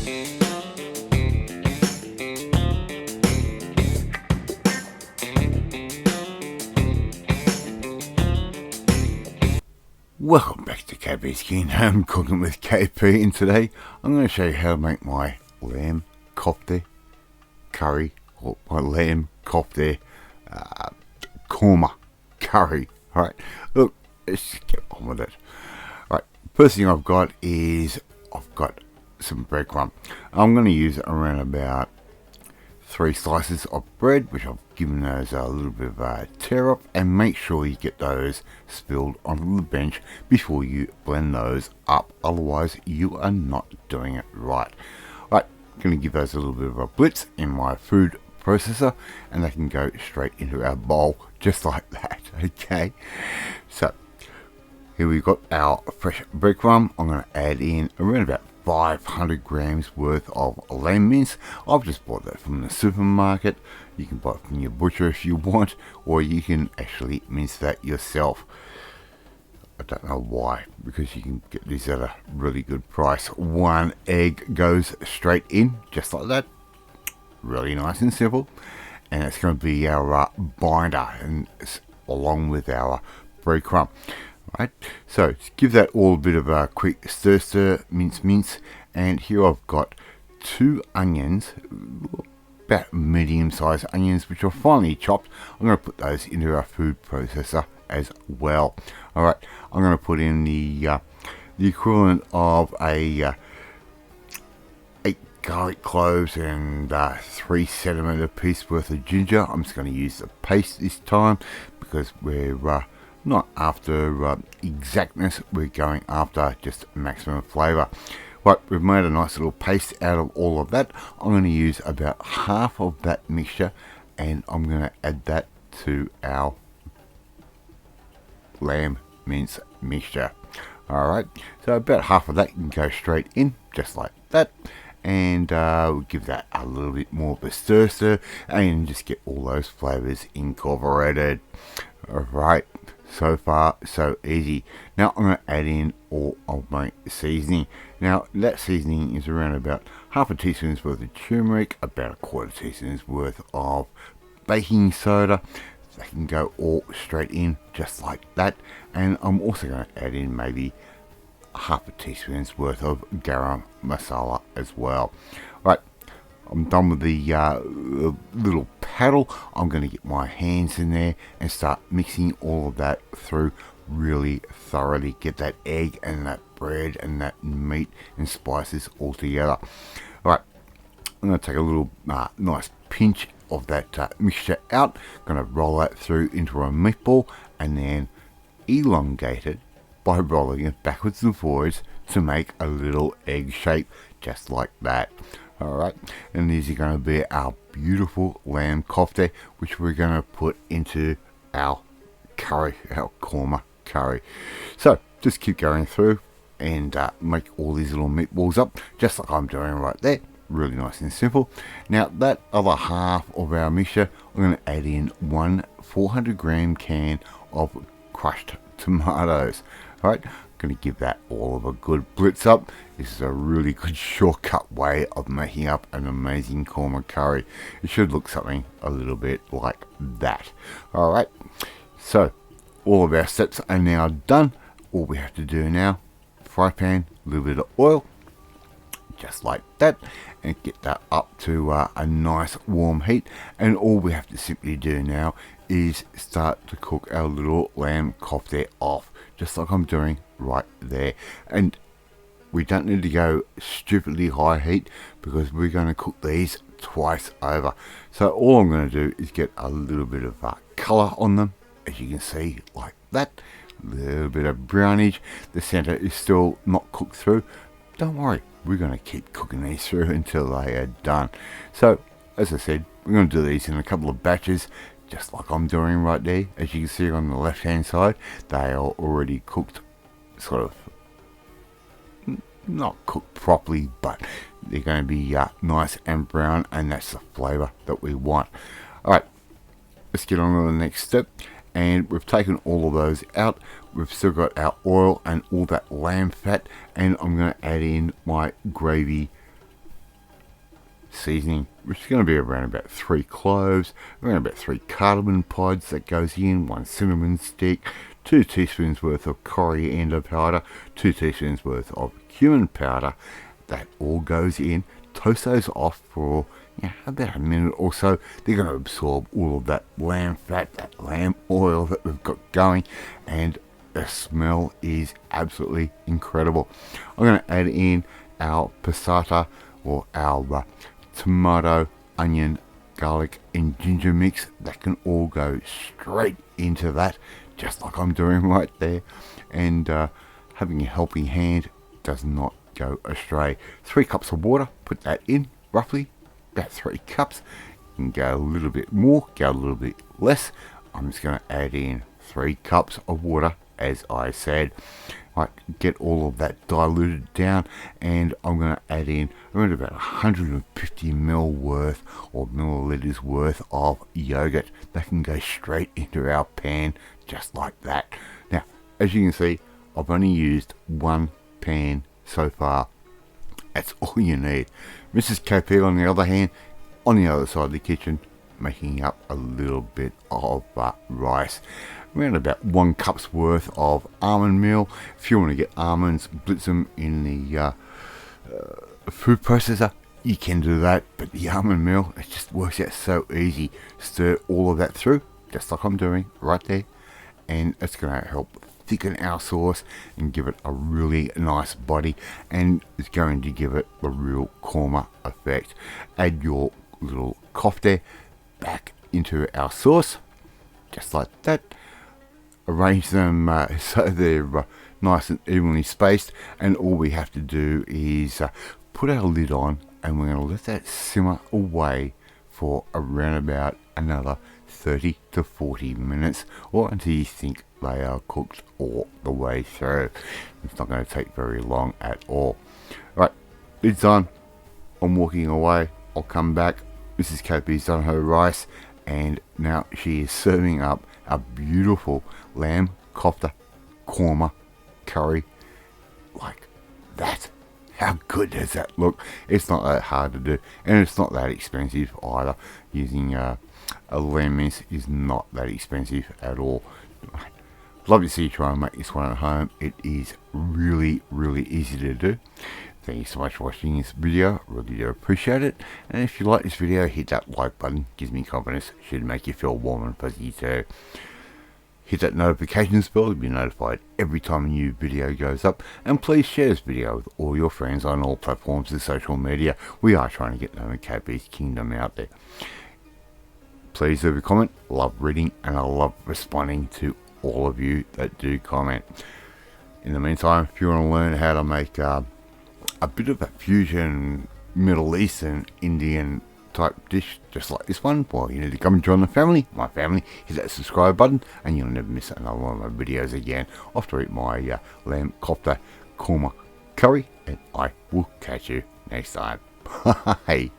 Welcome back to KPsKINGDOM, cooking with KP, and today I'm going to show you how to make my lamb kofte curry, or my lamb kofte korma curry. Alright, look, let's just get on with it. Alright, first thing I've got is I've got some breadcrumb. I'm going to use around about 3 slices of bread, which I've given those a little bit of a tear up, and make sure you get those spilled onto the bench before you blend those up, otherwise you are not doing it right. Right, I'm going to give those a little bit of a blitz in my food processor, and they can go straight into our bowl just like that. Okay, so here we've got our fresh breadcrumb. I'm going to add in around about 500 grams worth of lamb mince. I've just bought that from the supermarket. You can buy it from your butcher if you want, or you can actually mince that yourself. I don't know why, because you can get these at a really good price. 1 egg goes straight in, just like that. Really nice and simple. And it's going to be our binder, and along with our breadcrumb. Right, so give that all a bit of a quick stir, mince, and here I've got 2 onions, about medium-sized onions, which are finely chopped. I'm going to put those into our food processor as well. All right, I'm going to put in the equivalent of a 8 garlic cloves and 3 centimeter piece worth of ginger. I'm just going to use the paste this time because we're not after exactness, we're going after just maximum flavour. Right, we've made a nice little paste out of all of that. I'm going to use about half of that mixture, and I'm going to add that to our lamb mince mixture. Alright, so about half of that can go straight in, just like that. And we'll give that a little bit more of a stir, and just get all those flavours incorporated. Alright, so far so easy. Now I'm going to add in all of my seasoning. Now that seasoning is around about half a teaspoon's worth of turmeric, about 1/4 teaspoon's worth of baking soda. They can go all straight in just like that. And I'm also going to add in maybe half a teaspoon's worth of garam masala as well. Right, I'm done with the little paddle. I'm going to get my hands in there and start mixing all of that through really thoroughly. Get that egg and that bread and that meat and spices all together. Alright, I'm going to take a little nice pinch of that mixture out. Going to roll that through into a meatball and then elongate it by rolling it backwards and forwards to make a little egg shape, just like that. Alright, and these are going to be our beautiful lamb kofte, which we're going to put into our curry, our korma curry. So just keep going through and make all these little meatballs up, just like I'm doing right there. Really nice and simple. Now that other half of our mixture, I'm going to add in 1 400 gram can of crushed tomatoes. Alright, going to give that all of a good blitz up. This is a really good shortcut way of making up an amazing korma curry. It should look something a little bit like that. Alright, so all of our steps are now done. All we have to do now, fry pan, a little bit of oil, just like that, and get that up to a nice warm heat. And all we have to simply do now is start to cook our little lamb kofte off, just like I'm doing right there. And we don't need to go stupidly high heat because we're going to cook these twice over. So all I'm going to do is get a little bit of colour on them, as you can see, like that. A little bit of brownish. The centre is still not cooked through. Don't worry, we're going to keep cooking these through until they are done. So as I said, we're going to do these in a couple of batches, just like I'm doing right there. As you can see on the left hand side, they are already cooked, sort of not cooked properly, but they're going to be nice and brown, and that's the flavour that we want. Alright, let's get on to the next step. And we've taken all of those out. We've still got our oil and all that lamb fat, and I'm going to add in my gravy seasoning, which is going to be around about 3 cloves, around about 3 cardamom pods that goes in, 1 cinnamon stick, 2 teaspoons worth of coriander powder, 2 teaspoons worth of cumin powder. That all goes in. Toast those off for about a minute or so. They're going to absorb all of that lamb fat, that lamb oil that we've got going, and the smell is absolutely incredible. I'm going to add in our passata, or our tomato, onion, garlic and ginger mix. That can all go straight into that, just like I'm doing right there. And having a helping hand does not go astray. 3 cups of water, put that in, roughly about 3 cups. You can go a little bit more, go a little bit less. I'm just going to add in 3 cups of water, as I said. Right, get all of that diluted down, and I'm going to add in around about 150 ml worth, or milliliters worth of yogurt. That can go straight into our pan, just like that. Now, as you can see, I've only used 1 pan so far. That's all you need. Mrs. KP, on the other hand, on the other side of the kitchen, making up a little bit of rice. Around about 1 cup's worth of almond meal. If you want to get almonds, blitz them in the food processor, you can do that. But the almond meal, it just works out so easy. Stir all of that through, just like I'm doing right there, and it's going to help thicken our sauce and give it a really nice body, and it's going to give it a real korma effect. Add your little kofte back into our sauce, just like that. Arrange them so they're nice and evenly spaced, and all we have to do is put our lid on, and we're going to let that simmer away for around about another 30 to 40 minutes, or until you think they are cooked all the way through. It's not going to take very long at all. Right, lid's on. I'm walking away. I'll come back. Mrs. KP's done her rice, and now she is serving up a beautiful lamb kofte korma curry like that. How good does that look? It's not that hard to do, and it's not that expensive either. Using a lamb mince is not that expensive at all. Love to see you try and make this one at home. It is really, really easy to do. Thank you so much for watching this video. Really do appreciate it. And if you like this video, hit that like button. Gives me confidence. Should make you feel warm and fuzzy too. Hit that notifications bell to be notified every time a new video goes up. And please share this video with all your friends on all platforms of social media. We are trying to get known KP's Kingdom out there. Please leave a comment. Love reading, and I love responding to all of you that do comment. In the meantime, if you want to learn how to make a bit of a fusion Middle Eastern Indian type dish just like this one, well, you need to come and join the family, my family. Hit that subscribe button, and you'll never miss another one of my videos again. Off to eat my lamb kofte korma curry, and I will catch you next time. Bye.